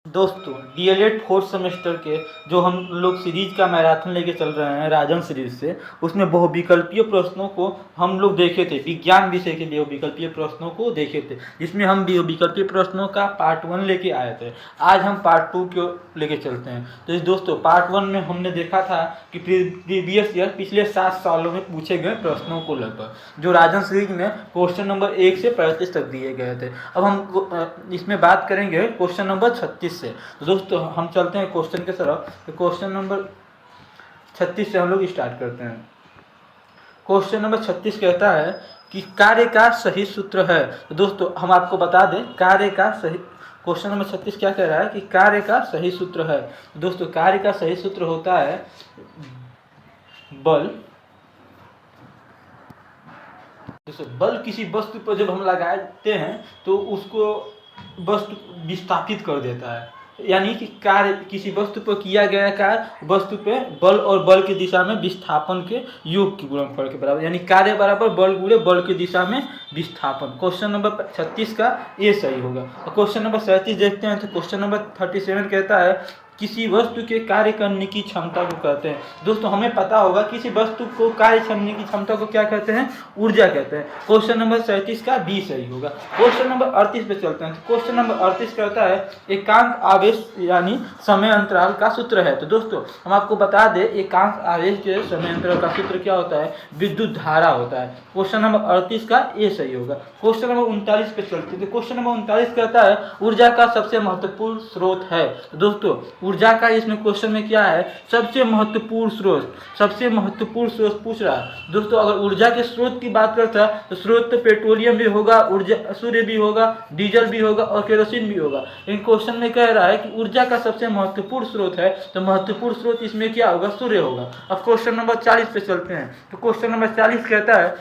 दोस्तों DElEd fourth semester के जो हम लोग सीरीज का मैराथन लेके चल रहे हैं राजन सीरीज से, उसमें बहुविकल्पीय प्रश्नों को हम लोग देखे थे। विज्ञान विषय के लिए बहुविकल्पीय प्रश्नों को देखे थे, जिसमें हम बहुविकल्पीय प्रश्नों का पार्ट 1 लेके आए थे। आज हम पार्ट 2 को लेके चलते हैं। तो इस दोस्तों पार्ट 1 में हमने देखा था कि प्रीवियस ईयर पिछले 7 सालों में पूछे गए प्रश्नों को लगभग जो राजन सीरीज में क्वेश्चन नंबर 1 से 35 तक दिए गए थे। अब हम इसमें बात करेंगे क्वेश्चन नंबर 36 से। तो दोस्तों हम चलते हैं क्वेश्चन के तरफ। तो क्वेश्चन नंबर 36 से हम लोग स्टार्ट करते हैं। क्वेश्चन नंबर 36 कहता है कि कार्य का सही सूत्र है। तो दोस्तों हम आपको बता दें कार्य का सही, क्वेश्चन नंबर 36 क्या कह रहा है कि कार्य का सही सूत्र है। तो दोस्तों कार्य का सही सूत्र होता है बल। बल किसी वस्तु पर जब हम लगाते हैं तो उसको वस्तु विस्थापित कर देता है, यानी कि कार्य किसी वस्तु पर किया गया कार्य वस्तु पे बल और बल की दिशा में विस्थापन के योग के गुणनफल के बराबर, यानी कार्य बराबर बल गुणे बल की दिशा में विस्थापन। क्वेश्चन नंबर 36 का ये सही होगा। और क्वेश्चन नंबर 37 देखते हैं। तो क्वेश्चन नंबर 37 कहता है किसी वस्तु के कार्य करने की क्षमता को कहते हैं। दोस्तों हमें पता होगा किसी वस्तु को कार्य करने की क्षमता को क्या कहते हैं, ऊर्जा कहते हैं। क्वेश्चन नंबर 37 का बी सही होगा। क्वेश्चन नंबर 38 पे चलते हैं। तो क्वेश्चन नंबर 38 कहता है एकांक आवेश यानी समय अंतराल का सूत्र है। तो दोस्तों हम आपको बता दें एकांक आवेश के समय अंतराल का सूत्र क्या होता है, विद्युत धारा होता है। क्वेश्चन नंबर 38 का ए सही होगा। क्वेश्चन नंबर 39 पे चलते हैं। तो क्वेश्चन नंबर 39 कहता है ऊर्जा का सबसे महत्वपूर्ण स्रोत है। तो दोस्तों ऊर्जा का इसमें क्वेश्चन में क्या है, सबसे महत्वपूर्ण स्रोत, सबसे महत्वपूर्ण स्रोत पूछ रहा है। दोस्तों अगर ऊर्जा के स्रोत की बात करता है तो स्रोत तो पेट्रोलियम भी होगा, ऊर्जा सूर्य भी होगा, डीजल भी होगा और केरोसिन भी होगा। इन क्वेश्चन में कह रहा है कि ऊर्जा का सबसे महत्वपूर्ण स्रोत है, तो महत्वपूर्ण स्रोत इसमें क्या होगा, सूर्य होगा। अब क्वेश्चन नंबर 40 पे चलते हैं। तो क्वेश्चन नंबर 40 कहता है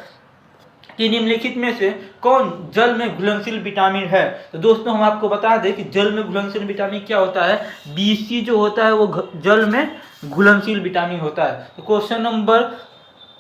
कि निम्नलिखित में से कौन जल में घुलनशील विटामिन है। तो दोस्तों हम आपको बता दें कि जल में घुलनशील विटामिन क्या होता है, BC जो होता है वो जल में घुलनशील विटामिन होता है। तो क्वेश्चन नंबर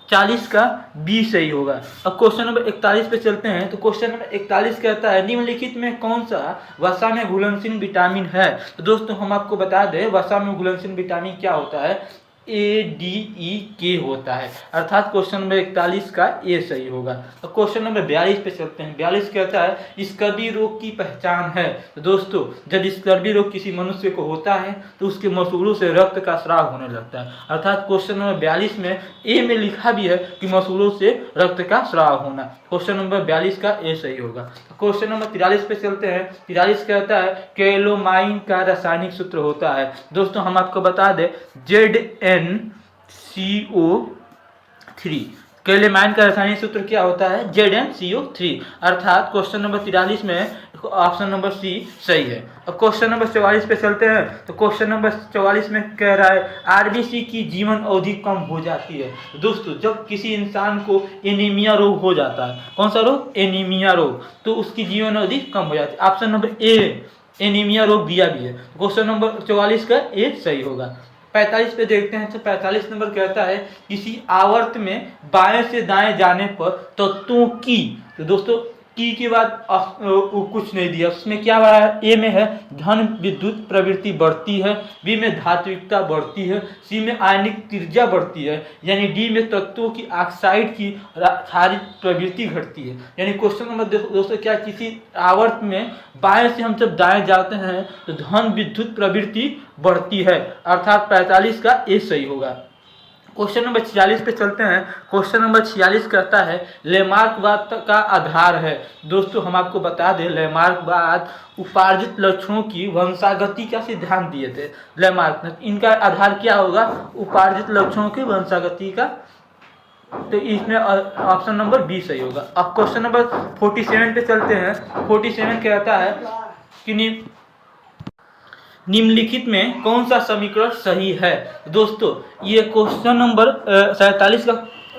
40 का बी सही होगा। अब क्वेश्चन नंबर 41 पे चलते हैं। तो क्वेश्चन नंबर 41 कहता है निम्नलिखित में कौन सा वसा में घुलनशील विटामिन है। तो दोस्तों हम आपको बता दें वसा में घुलनशील विटामिन क्या होता है, ADEK होता है, अर्थात क्वेश्चन नंबर 41 का ए सही होगा। तो क्वेश्चन नंबर 42 पे चलते हैं। 42 कहता है स्कर्वी रोग की पहचान है। तो दोस्तों जब स्कर्वी रोग किसी मनुष्य को होता है तो उसके मसूड़ों से रक्त का स्राव होने लगता है, अर्थात क्वेश्चन नंबर 42 में ए में लिखा भी है कि मसूड़ों से रक्त का स्राव होना। क्वेश्चन नंबर 42 का ए सही होगा। क्वेश्चन नंबर 43 पे चलते हैं। 43 कहता है कैलोमाइन का रासायनिक सूत्र होता है। दोस्तों हम आपको बता दें ZnCO3। कैलेमाइन का रासायनिक सूत्र क्या होता है, ZnCO3, अर्थात क्वेश्चन नंबर 43 में ऑप्शन नंबर सी सही है। अब क्वेश्चन नंबर 44 पे चलते हैं। तो क्वेश्चन नंबर 44 में कह रहा है RBC की जीवन अवधि कम हो जाती है। दोस्तों जब किसी इंसान को एनीमिया रोग हो जाता है, कौन सा रोग, एनीमिया रोग, तो उसकी जीवन अवधि कम हो जाती है। ऑप्शन नंबर ए एनीमिया रोग दिया भी है। क्वेश्चन नंबर 44 का ए सही होगा। 45 पे देखते हैं। तो 45 नंबर कहता है किसी आवर्त में बाएं से दाएं जाने पर तत्वों की, तो दोस्तों की के बाद कुछ नहीं दिया, उसमें क्या बड़ा है, ए में है धन विद्युत प्रवृत्ति बढ़ती है, बी में धात्विकता बढ़ती है, सी में आयनिक त्रिज्या बढ़ती है, यानी डी में तत्वों की ऑक्साइड की क्षारित प्रवृत्ति घटती है। यानी क्वेश्चन नंबर दोस्तों क्या, किसी आवर्त में बाएं से हम जब दाएं जाते हैं तो धन विद्युत प्रवृत्ति बढ़ती है, अर्थात 45 का ए सही होगा। क्वेश्चन नंबर 46 पे चलते हैं। क्वेश्चन नंबर 46 कहता है लेमार्कवाद का आधार है। दोस्तों हम आपको बता दें लेमार्कवाद उपार्जित लक्षणों की वंशागति का सिद्धांत दिए थे लेमार्क ने। इनका आधार क्या होगा, उपार्जित लक्षणों की वंशागति का, तो इसमें ऑप्शन नंबर बी सही होगा। अब क्वेश्चन नंबर 47 पे चलते हैं। 47 कहता है कि निम्नलिखित में कौन सा समीकरण सही है। दोस्तों ये क्वेश्चन नंबर 47 का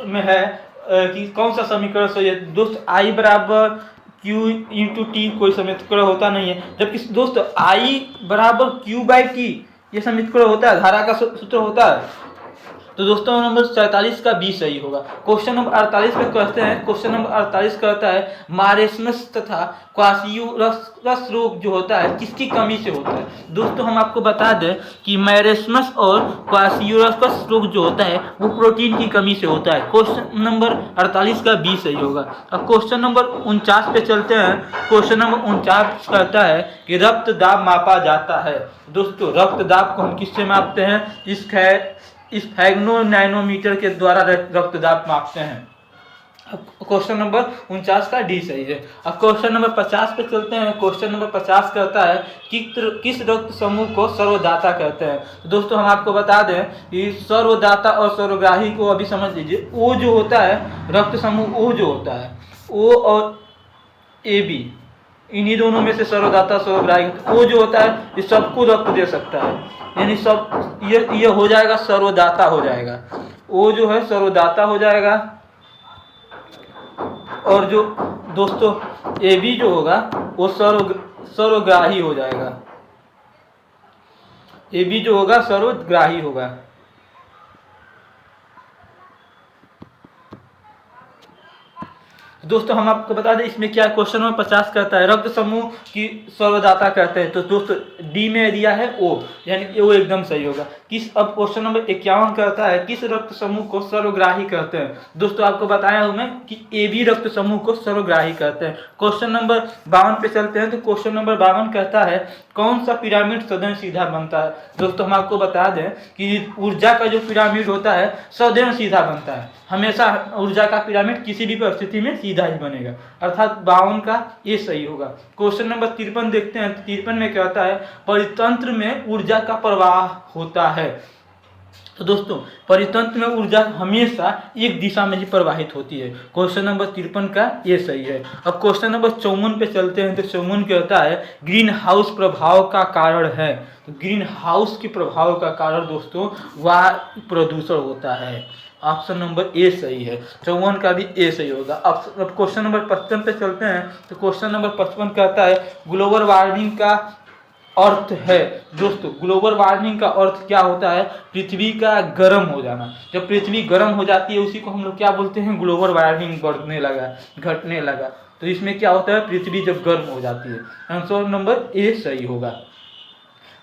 में है कि कौन सा समीकरण सही है। दोस्त I बराबर Q इंटू टी कोई समीकरण होता नहीं है, जबकि दोस्तों I बराबर Q बाई टी ये समीकरण होता है, धारा का सूत्र होता है। तो दोस्तों नंबर 47 का बी सही होगा। क्वेश्चन नंबर 48 पे कहते हैं, क्वेश्चन नंबर 48 कहता है मारेस्मस तथा क्वासियुरस रोग जो होता है किसकी कमी से होता है। दोस्तों हम आपको बता दें कि मैरेस्मस और क्वासियुरस रोग जो होता है वो प्रोटीन की कमी से होता है। क्वेश्चन नंबर 48 का बी सही होगा। अब क्वेश्चन नंबर 49 पे चलते हैं। क्वेश्चन नंबर 49 कहता है कि रक्त दाब मापा जाता है। दोस्तों रक्त दाब को हम किससे मापते हैं? इस फैग्नो नैनोमीटर के द्वारा रक्त दाब मापते हैं। अब क्वेश्चन नंबर 49 का डी सही है। अब क्वेश्चन नंबर 50 पे चलते हैं। क्वेश्चन नंबर 50 कहता है कि किस रक्त समूह को सर्वदाता कहते हैं। तो दोस्तों हम आपको बता दें कि सर्वदाता और सर्वग्राही को अभी समझ लीजिए। ओ जो होता है रक्त समूह ओ जो होता है, ओ और ए बी, इन्हीं दोनों में से सर्वदाता सर्वग्राही। ओ जो होता है ये सबको रक्त दे सकता है, यानी सब ये हो जाएगा सर्वदाता हो जाएगा। ओ जो है सर्वदाता हो जाएगा, और जो दोस्तों ए बी जो होगा वो सर्वग्राही हो जाएगा। ए बी जो होगा सर्वग्राही होगा। दोस्तों हम आपको बता दें इसमें क्या क्वेश्चन नंबर 50 कहता है रक्त समूह की सर्वदाता कहते हैं। तो दोस्तों डी में दिया है ओ, यानी वो एकदम सही होगा। अब क्वेश्चन नंबर 51 कहता है किस रक्त समूह को सर्वग्राही कहते हैं। दोस्तों आपको बताया हूं मैं कि ए बी रक्त समूह को सर्वग्राही कहते हैं। क्वेश्चन नंबर 52 पे चलते हैं। तो क्वेश्चन नंबर 52 कहता है कौन सा पिरामिड सदैव सीधा बनता है। दोस्तों हम आपको बता दें कि ऊर्जा का जो पिरामिड होता है सदैव सीधा बनता है। हमेशा ऊर्जा का पिरामिड किसी भी परिस्थिति में सीधा ही बनेगा, अर्थात 52 का ये सही होगा। क्वेश्चन नंबर 53 देखते हैं। 53 में कहता है परितंत्र में ऊर्जा का प्रवाह होता है। तो दोस्तों परितंत्र में ऊर्जा हमेशा एक दिशा में ही प्रवाहित होती है। क्वेश्चन नंबर 53 का ये सही है। अब क्वेश्चन नंबर 54 पे चलते हैं। तो 54 कहता है ग्रीन हाउस प्रभाव का कारण है। तो ग्रीन हाउस के प्रभाव का कारण दोस्तों वायु प्रदूषण होता है। ऑप्शन नंबर ए सही है। 54 का भी ए सही होगा। अब क्वेश्चन नंबर 55 पे चलते हैं। तो क्वेश्चन नंबर 55 कहता है ग्लोबल वार्मिंग का अर्थ है। दोस्तों ग्लोबल वार्मिंग का अर्थ क्या होता है? पृथ्वी का गर्म हो जाना। जब पृथ्वी गर्म हो जाती है उसी को हम लोग क्या बोलते हैं? ग्लोबल वार्मिंग बढ़ने लगा, घटने लगा। तो इसमें क्या होता है? पृथ्वी जब गर्म हो जाती है। आंसर नंबर ए सही होगा।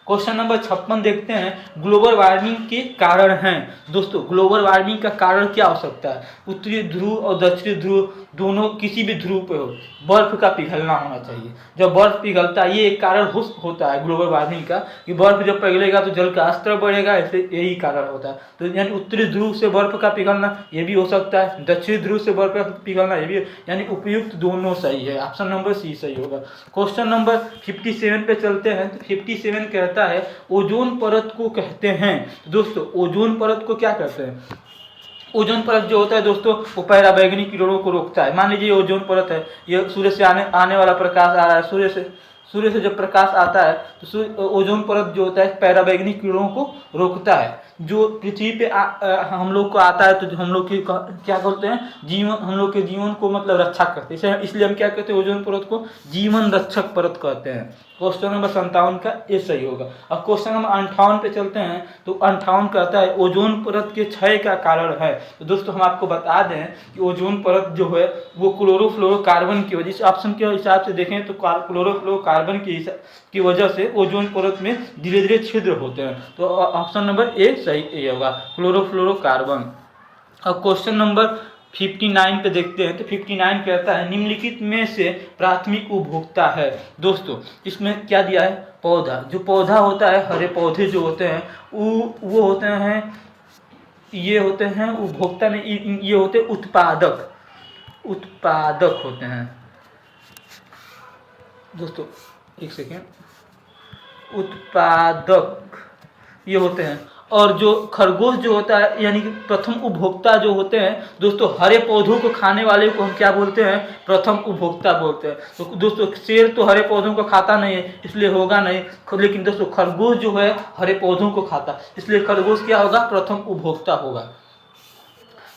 क्वेश्चन नंबर 56 देखते हैं। ग्लोबल वार्मिंग के कारण हैं। दोस्तों ग्लोबल वार्मिंग का कारण क्या हो सकता है? उत्तरी ध्रुव और दक्षिणी ध्रुव दोनों किसी भी ध्रुव पे हो बर्फ का पिघलना होना चाहिए। जब बर्फ पिघलता है ये एक कारण होता है ग्लोबल वार्मिंग का, कि बर्फ जब पिघलेगा तो जल का स्तर बढ़ेगा, ऐसे यही कारण होता है। तो यानी उत्तरी ध्रुव से बर्फ का पिघलना ये भी हो सकता है, दक्षिणी ध्रुव से बर्फ का पिघलना ये भी, यानी उपयुक्त दोनों सही है। ऑप्शन नंबर सी सही होगा। क्वेश्चन नंबर 57 पे चलते हैं। तो 57 कहता है ओजोन परत को कहते हैं। दोस्तों ओजोन परत को क्या कहते हैं? ओजोन परत जो होता है दोस्तों वो पराबैंगनी किरणों को रोकता है। मान लीजिए ओजोन परत है, ये सूर्य से आने वाला प्रकाश आ रहा है, सूर्य से जब प्रकाश आता है तो ओजोन परत जो होता है पराबैंगनी किरणों को रोकता है। जो पृथ्वी पे हम लोग को आता है तो हम लोग की क्या बोलते हैं? जीवन, हम लोग के जीवन को मतलब रक्षा करते हैं, इसलिए हम क्या कहते हैं? ओजोन परत को जीवन रक्षक परत कहते हैं। क्वेश्चन नंबर 57 का ये सही होगा। अब क्वेश्चन नंबर 58 पे चलते हैं। तो 58 कहता है ओजोन परत के क्षय का कारण है। तो दोस्तों हम आपको बता दें कि ओजोन परत जो है वो क्लोरोफ्लोरोकार्बन की वजह से, ऑप्शन के हिसाब से देखें तो क्लोरोफ्लोरोकार्बन की वजह से ओजोन परत में धीरे धीरे छिद्र होते हैं। तो ऑप्शन नंबर ए सही होगा, क्लोरोफ्लोरोकार्बन। अब क्वेश्चन नंबर 59 पे देखते हैं। तो 59 कहता है निम्नलिखित में से प्राथमिक उपभोक्ता है। दोस्तों इसमें क्या दिया है? पौधा। जो पौधा होता है, हरे पौधे जो होते हैं वो होते हैं, ये होते हैं उपभोक्ता नहीं, ये होते उत्पादक होते हैं। दोस्तों एक सेकेंड, उत्पादक ये होते हैं। और जो खरगोश जो होता है यानी कि प्रथम उपभोक्ता जो होते हैं दोस्तों, हरे पौधों को खाने वाले को हम क्या बोलते हैं? प्रथम उपभोक्ता बोलते हैं। तो दोस्तों शेर तो हरे पौधों को खाता नहीं है इसलिए होगा नहीं, लेकिन दोस्तों खरगोश जो है हरे पौधों को खाता, इसलिए खरगोश क्या होगा? प्रथम उपभोक्ता होगा।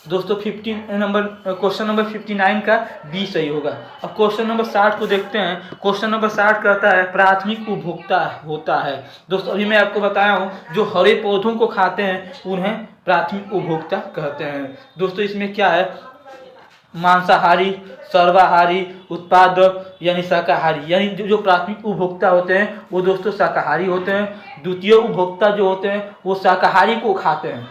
दोस्तों क्वेश्चन नंबर 59 का बी सही होगा। अब क्वेश्चन नंबर 60 को देखते हैं। क्वेश्चन नंबर 60 कहता है प्राथमिक उपभोक्ता होता है। दोस्तों अभी मैं आपको बताया हूँ जो हरे पौधों को खाते हैं उन्हें प्राथमिक उपभोक्ता कहते हैं। दोस्तों इसमें क्या है, मांसाहारी, सर्वाहारी, उत्पादक यानी शाकाहारी, यानी जो प्राथमिक उपभोक्ता होते हैं वो दोस्तों शाकाहारी होते हैं। द्वितीय उपभोक्ता जो होते हैं वो शाकाहारी को खाते हैं।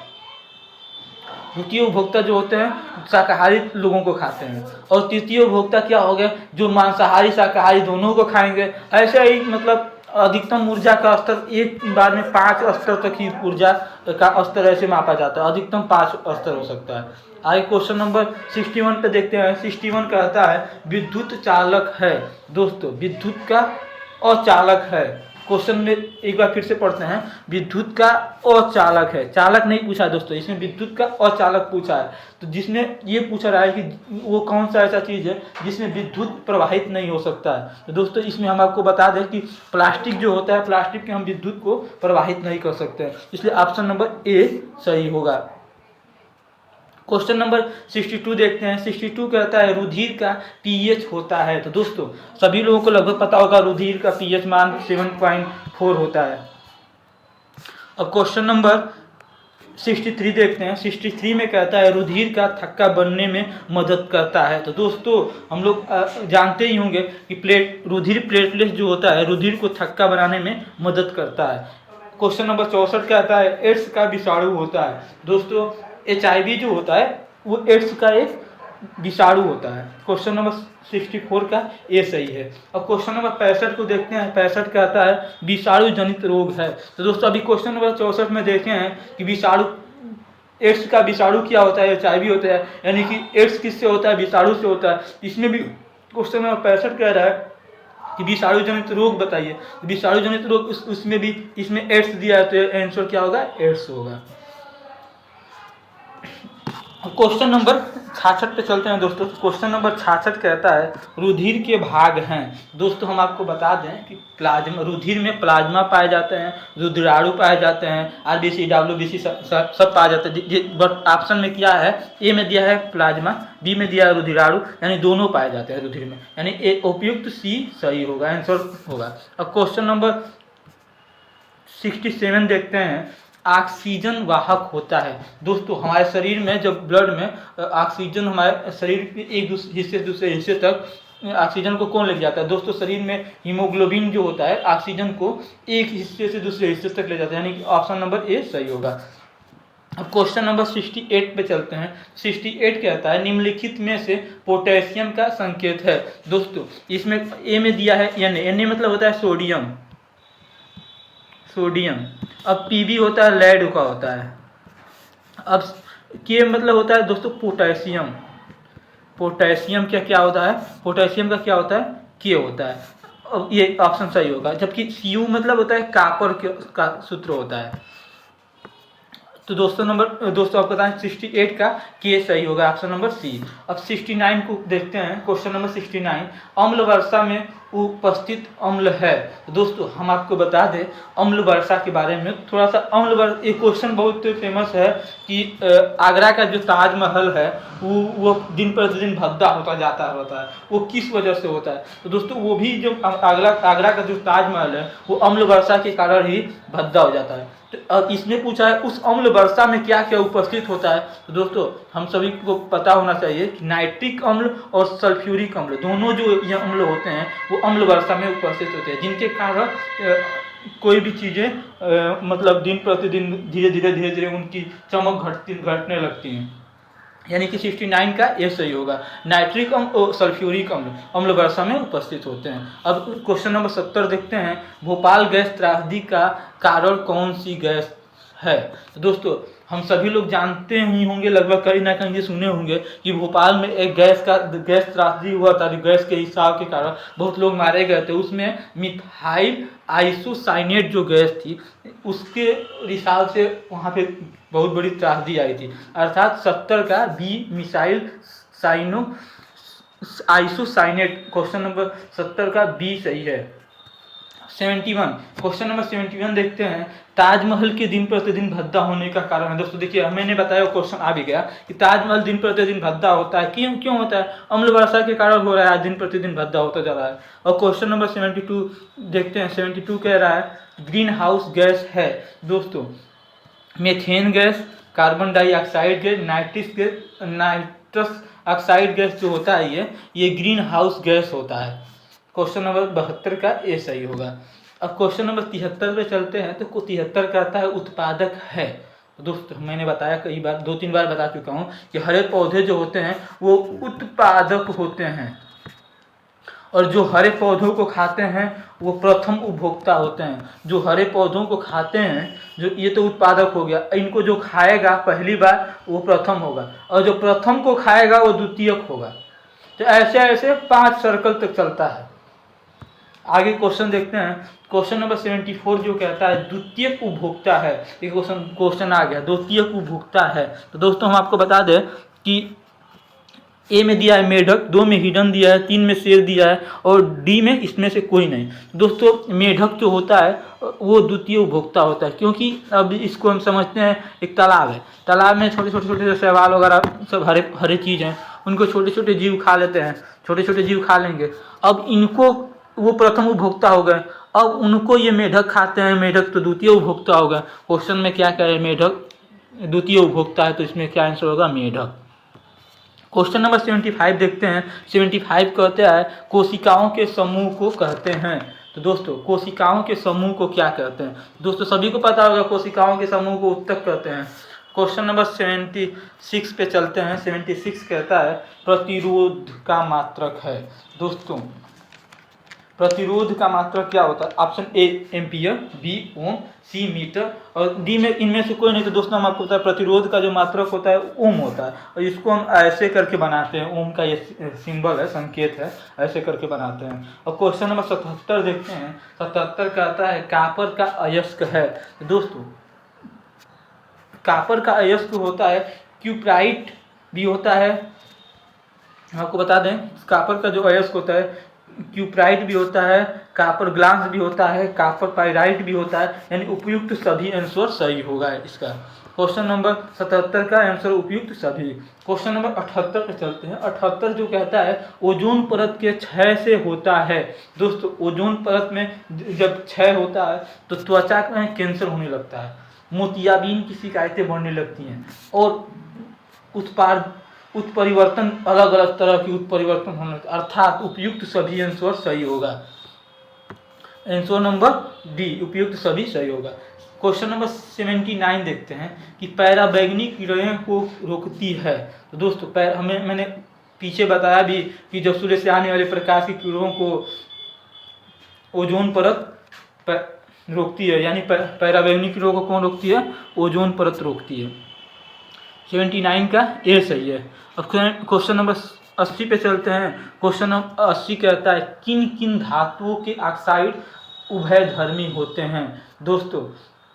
द्वितीय उपभोक्ता जो होते हैं शाकाहारी लोगों को खाते हैं। और तृतीय उपभोक्ता क्या हो गए, जो मांसाहारी शाकाहारी दोनों को खाएंगे। ऐसे ही मतलब अधिकतम ऊर्जा का स्तर एक बार में 5 स्तर तक ही ऊर्जा का स्तर ऐसे मापा जाता है, अधिकतम 5 स्तर हो सकता है। आगे क्वेश्चन नंबर 61 पे देखते हैं। 61 कहता है विद्युत चालक है। दोस्तों विद्युत का अचालक है। क्वेश्चन में एक बार फिर से पढ़ते हैं, विद्युत का अचालक है, चालक नहीं पूछा दोस्तों, इसमें विद्युत का अचालक पूछा है। तो जिसने ये पूछा रहा है कि वो कौन सा ऐसा चीज़ है जिसमें विद्युत प्रवाहित नहीं हो सकता है। तो दोस्तों इसमें हम आपको बता दें कि प्लास्टिक जो होता है, प्लास्टिक के हम विद्युत को प्रवाहित नहीं कर सकते हैं, इसलिए ऑप्शन नंबर ए सही होगा। क्वेश्चन नंबर 62 देखते हैं। 62 कहता है रुधिर का पीएच होता है। तो दोस्तों सभी लोगों को लगभग पता होगा रुधिर का पीएच मान 7.4 होता है। अब क्वेश्चन नंबर 63 देखते हैं। 63 में कहता है रुधिर का थक्का बनने में मदद करता है। तो दोस्तों हम लोग जानते ही होंगे कि रुधिर प्लेटलेट जो होता है रुधिर को थक्का बनाने में मदद करता है। क्वेश्चन नंबर 64 कहता है एड्स का विषाणु होता है। दोस्तों HIV जो होता है वो एड्स का एक विषाणु होता है। क्वेश्चन नंबर 64 का ए सही है। अब क्वेश्चन नंबर 65 को देखते हैं। 65 कहता है विषाणु जनित रोग है। तो दोस्तों अभी क्वेश्चन नंबर 64 में देखे हैं कि विषाणु, एड्स का विषाणु क्या होता है, HIV होता है, यानी कि एड्स किससे होता है, विषाणु से होता है। इसमें भी क्वेश्चन नंबर 65 कह रहा है कि विषाणु जनित रोग बताइए। विषाणु जनित रोग उसमें भी इसमें एड्स दिया है, तो आंसर क्या होगा, एड्स होगा। क्वेश्चन नंबर 66 पे चलते हैं दोस्तों। क्वेश्चन नंबर 66 कहता है रुधिर के भाग हैं। दोस्तों हम आपको बता दें कि प्लाज्मा, रुधिर में प्लाज्मा पाए जाते हैं, रुधिराणु पाए जाते हैं, RBC WBC सब पाए जाते हैं। बट ऑप्शन में क्या है, ए में दिया है प्लाज्मा, बी में दिया है रुधिराणु, यानी दोनों पाए जाते हैं रुधिर में, यानी ए उपयुक्त सी सही होगा, आंसर होगा। अब क्वेश्चन नंबर 67 देखते हैं। ऑक्सीजन वाहक होता है। दोस्तों हमारे शरीर में जब ब्लड में ऑक्सीजन हमारे शरीर के एक हिस्से से दूसरे हिस्से तक ऑक्सीजन को कौन ले जाता है, दोस्तों शरीर में हीमोग्लोबिन जो होता है ऑक्सीजन को एक हिस्से से दूसरे हिस्से तक ले जाता है, यानी कि ऑप्शन नंबर ए सही होगा। अब क्वेश्चन नंबर 68 पे चलते हैं। 68 कहता है निम्नलिखित में से पोटेशियम का संकेत है। दोस्तों इसमें ए में दिया है Na मतलब होता है सोडियम, अब Pb होता है लेड का होता है। अब K मतलब होता है दोस्तों पोटेशियम, पोटेशियम क्या होता है, पोटेशियम का क्या होता है, K होता है। अब ये ऑप्शन सही होगा। जबकि Cu मतलब होता है कॉपर का सूत्र होता है। तो दोस्तों आपको बताएं 68 का K सही होगा, ऑप्शन नंबर सी। अब 69 को देखते हैं। क्वेश्चन नंबर 69 अम्ल वर्षा में उपस्थित अम्ल है। दोस्तों हम आपको बता दें अम्ल वर्षा के बारे में थोड़ा सा। अम्ल वर्षा एक क्वेश्चन बहुत फेमस है कि आगरा का जो ताजमहल है वो दिन प्रतिदिन भद्दा होता जाता होता है, वो किस वजह से होता है। तो दोस्तों वो भी जो आगरा का जो ताजमहल है वो अम्ल वर्षा के कारण ही भद्दा हो जाता है। तो इसने पूछा है उस अम्ल वर्षा में क्या क्या उपस्थित होता है। तो दोस्तों हम सभी को पता होना चाहिए कि नाइट्रिक अम्ल और सल्फ्यूरिक अम्ल दोनों जो ये अम्ल होते हैं वो अम्ल वर्षा में उपस्थित होते हैं, जिनके कारण कोई भी चीज़ें मतलब दिन प्रतिदिन धीरे धीरे उनकी चमक घटने लगती हैं, यानी कि 69 का ये सही होगा। नाइट्रिक अम्ल और सल्फ्यूरिक अम्ल वर्षा में उपस्थित होते हैं। अब क्वेश्चन नंबर 70 देखते हैं। भोपाल गैस त्रासदी का कारण कौन सी गैस है। तो दोस्तों हम सभी लोग जानते ही होंगे, लगभग कहीं ना कहीं ये सुने होंगे कि भोपाल में एक गैस त्रासदी हुआ था। गैस के रिसाव के कारण बहुत लोग मारे गए थे। उसमें मिथाइल आइसोसाइनेट जो गैस थी उसके रिसाव से वहाँ पे बहुत बड़ी त्रासदी आई थी। अर्थात 70 का B methyl isocyanate, question number 70 का बी सही है। 71 क्वेश्चन नंबर 71 देखते हैं। ताजमहल के दिन प्रतिदिन भद्दा होने का कारण है। दोस्तों देखिए मैंने बताया क्वेश्चन आ भी गया कि ताजमहल दिन प्रतिदिन भद्दा होता है, क्यों होता है, अम्ल वर्षा के कारण हो रहा है, दिन प्रतिदिन भद्दा होता जा रहा है। और क्वेश्चन नंबर 72 देखते हैं। 72 कह रहा है ग्रीन हाउस गैस है। दोस्तों methane gas, carbon dioxide gas, nitrous oxide gas जो होता है ये ग्रीन हाउस गैस होता है। क्वेश्चन नंबर 72 का ये सही होगा। अब क्वेश्चन नंबर 73 पे चलते हैं। तो 73 कहता है उत्पादक है। तो दोस्तों मैंने बताया कई बार, 2-3 बार बता चुका हूँ कि हरे पौधे जो होते हैं वो उत्पादक होते हैं, और जो हरे पौधों को खाते हैं वो प्रथम उपभोक्ता होते हैं। जो हरे पौधों को खाते हैं, जो ये तो उत्पादक हो गया, इनको जो खाएगा पहली बार वो प्रथम होगा, और जो प्रथम को खाएगा वो द्वितीयक होगा। तो ऐसे ऐसे 5 सर्कल तक चलता है। आगे क्वेश्चन देखते हैं। क्वेश्चन नंबर 74 जो कहता है द्वितीयक उपभोक्ता है। ये क्वेश्चन आ गया, द्वितीयक उपभोक्ता है। तो दोस्तों हम आपको बता दें कि ए में दिया है मेढक, 2 में हिरन दिया है, 3 में शेर दिया है, और डी में इसमें से कोई नहीं। दोस्तों मेढक जो होता है वो द्वितीय उपभोक्ता होता है, क्योंकि अब इसको हम समझते हैं एक तालाब है, तालाब में छोटे छोटे शैवाल वगैरह सब हरे हरे चीज़ हैं, उनको छोटे छोटे जीव खा लेते हैं, छोटे छोटे जीव खा लेंगे। अब इनको वो प्रथम उपभोक्ता हो गए, अब उनको ये मेढक खाते हैं, मेढक तो द्वितीय उपभोक्ता हो गए। क्वेश्चन में क्या कह रहे हैं, मेढक द्वितीय उपभोक्ता है, तो इसमें क्या आंसर होगा, मेढक। क्वेश्चन नंबर 75 देखते हैं। 75 कहते हैं कोशिकाओं के समूह को कहते हैं। तो दोस्तों कोशिकाओं के समूह को क्या कहते हैं? दोस्तों सभी को पता होगा कोशिकाओं के समूह को ऊतक कहते हैं। क्वेश्चन नंबर 76 पे चलते हैं। 76 कहता है प्रतिरोध का मात्रक है। दोस्तों प्रतिरोध का मात्रक क्या होता है? Option A ampere, B ohm, C metre, और डी में इनमें से कोई नहीं। तो दोस्तों हम आपको बताया प्रतिरोध का जो मात्रक होता है ओम होता है, और इसको हम ऐसे करके बनाते हैं, ओम का ये सिंबल है, संकेत है, ऐसे करके बनाते हैं। और क्वेश्चन नंबर 77 देखते हैं। 77 कहता है कापर का अयस्क है। तो दोस्तों कापर का अयस्क होता है क्यूप्राइट भी होता है। हम आपको बता दें कापर का जो अयस्क होता है क्यूप्राइट भी होता है, कापर ग्लास भी होता है, कापर पाइराइट भी होता है, यानी उपयुक्त सभी आंसर सही होगा इसका। क्वेश्चन नंबर 77 का आंसर उपयुक्त सभी। क्वेश्चन नंबर 78 पे चलते हैं। 78 जो कहता है ओजोन परत के क्षय से होता है। दोस्तों ओजोन परत में जब क्षय होता है तो त्वचा में कैंसर होने लगता है, मोतियाबिंद की शिकायतें बढ़ने लगती हैं, और उत्परिवर्तन अलग अलग तरह की उत्परिवर्तन होने लगता है, अर्थात उपयुक्त सभी आंसर सही होगा। आंसर नंबर डी उपयुक्त सभी सही होगा। क्वेश्चन नंबर 79 देखते हैं कि पैराबैंगनी किरणें को रोकती है। तो दोस्तों मैंने पीछे बताया भी कि जब सूर्य से आने वाले प्रकाश की किरणों को ओजोन परत रोकती है, यानी पैराबैंगनी किरणों को कौन रोकती है? ओजोन परत रोकती है। 79 का ए सही है। अब क्वेश्चन नंबर 80 पे चलते हैं। क्वेश्चन नंबर 80 कहता है किन किन धातुओं के ऑक्साइड उभयधर्मी होते हैं। दोस्तों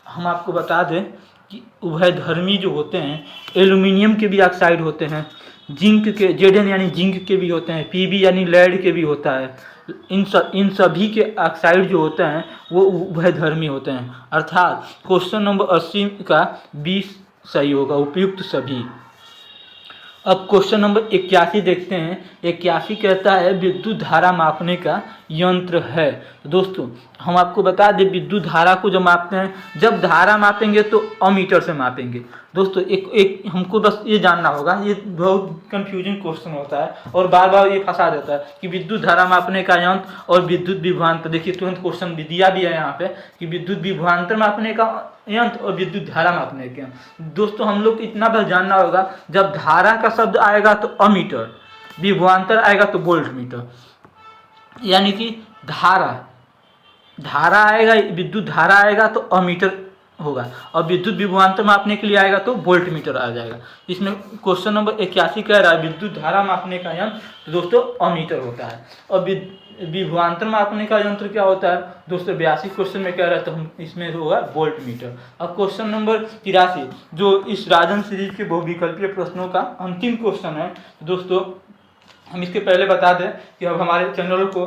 हम आपको बता दें कि उभयधर्मी जो होते हैं एल्यूमिनियम के भी ऑक्साइड होते हैं, जिंक के Zn यानी जिंक के भी होते हैं, Pb यानी लेड के भी होता है। इन सभी के ऑक्साइड जो होते हैं वो उभयधर्मी होते हैं, अर्थात क्वेश्चन नंबर 80 का 20 सही होगा, उपयुक्त सभी। अब क्वेश्चन नंबर 81 देखते हैं। 81 कहता है विद्युत धारा मापने का यंत्र है। तो दोस्तों हम आपको बता दें विद्युत धारा को जब मापते हैं, जब धारा मापेंगे तो अमीटर से मापेंगे। दोस्तों एक हमको बस ये जानना होगा, ये बहुत कंफ्यूजिंग क्वेश्चन होता है और बार बार ये फंसा देता है कि विद्युत धारा मापने का यंत्र और विद्युत विभवांतर। देखिए तुरंत क्वेश्चन भी दिया भी है यहाँ पे कि विद्युत विभवांतर मापने का यंत्र और विद्युत धारा मापने के यंत्र। दोस्तों हम लोग को इतना बस जानना होगा, जब धारा का शब्द आएगा तो अमीटर, विभवांतर आएगा तो वोल्ट मीटर, यानी कि धारा आएगा, विद्युत धारा आएगा तो अमीटर होगा, और विद्युत विभवांतर मापने के लिए आएगा तो वोल्ट मीटर आ जाएगा। इसमें क्वेश्चन नंबर 81 कह रहा है विद्युत धारा मापने का यंत्र, तो दोस्तों अमीटर होता है। और विभवांतर मापने का यंत्र क्या होता है? दोस्तों 82 क्वेश्चन में कह रहा है तो हम इसमें होगा वोल्ट मीटर। अब क्वेश्चन नंबर 83 जो इस राजन सीरीज के बहुविकल्पीय प्रश्नों का अंतिम क्वेश्चन है। दोस्तों हम इसके पहले बता दें कि अब हमारे चैनल को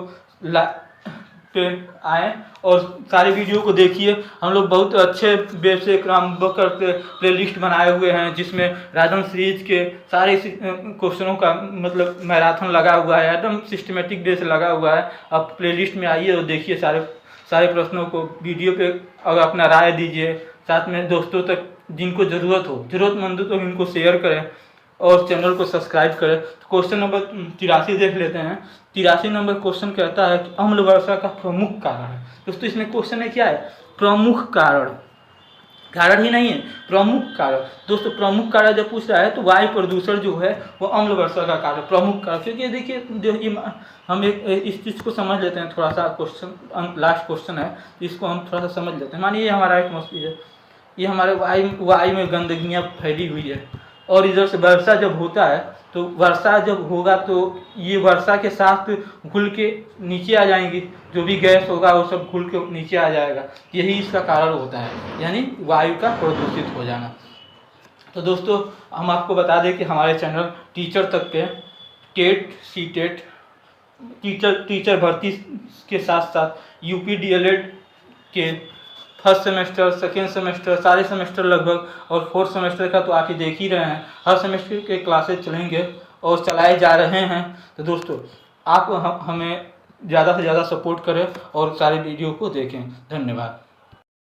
पे आए और सारे वीडियो को देखिए। हम लोग बहुत अच्छे वेब से क्रमबद्ध करके प्ले लिस्ट बनाए हुए हैं, जिसमें राजन सीरीज के सारे क्वेश्चनों का मतलब मैराथन लगा हुआ है, एकदम सिस्टमेटिक वे से लगा हुआ है। आप प्ले लिस्ट में आइए और देखिए सारे प्रश्नों को, वीडियो पे और अपना राय दीजिए, साथ में दोस्तों तक जिनको ज़रूरत हो, ज़रूरतमंद हो तो इनको शेयर करें और चैनल को सब्सक्राइब करें। तो क्वेश्चन नंबर 83 देख लेते हैं। 83 नंबर क्वेश्चन कहता है कि अम्ल वर्षा का प्रमुख कारण है। दोस्तों इसमें क्वेश्चन है क्या है, प्रमुख कारण, कारण ही नहीं है, प्रमुख कारण। दोस्तों प्रमुख कारण जब पूछ रहा है तो वायु प्रदूषण जो है वो अम्ल वर्षा का कारण, प्रमुख कारण। क्योंकि देखिए हम एक इस चीज़ को समझ लेते हैं थोड़ा सा, क्वेश्चन लास्ट क्वेश्चन है, इसको हम थोड़ा सा समझ लेते हैं। मानिए ये हमारा एटमॉस्फेयर है, ये हमारे वायु में गंदगियाँ फैली हुई है, और इधर से वर्षा जब होता है तो वर्षा जब होगा तो ये वर्षा के साथ घुल के नीचे आ जाएंगी, जो भी गैस होगा वो सब घुल के नीचे आ जाएगा। यही इसका कारण होता है, यानी वायु का प्रदूषित हो जाना। तो दोस्तों हम आपको बता दें कि हमारे चैनल टीचर तक के टेट सी टेट टीचर भर्ती के साथ साथ यूपी डीएलएड के फर्स्ट सेमेस्टर, सेकेंड सेमेस्टर, सारे सेमेस्टर लगभग, और फोर्थ सेमेस्टर का तो आप ही देख ही रहे हैं, हर सेमेस्टर के क्लासेस चलेंगे और चलाए जा रहे हैं। तो दोस्तों आप हमें ज़्यादा से ज़्यादा सपोर्ट करें और सारे वीडियो को देखें। धन्यवाद।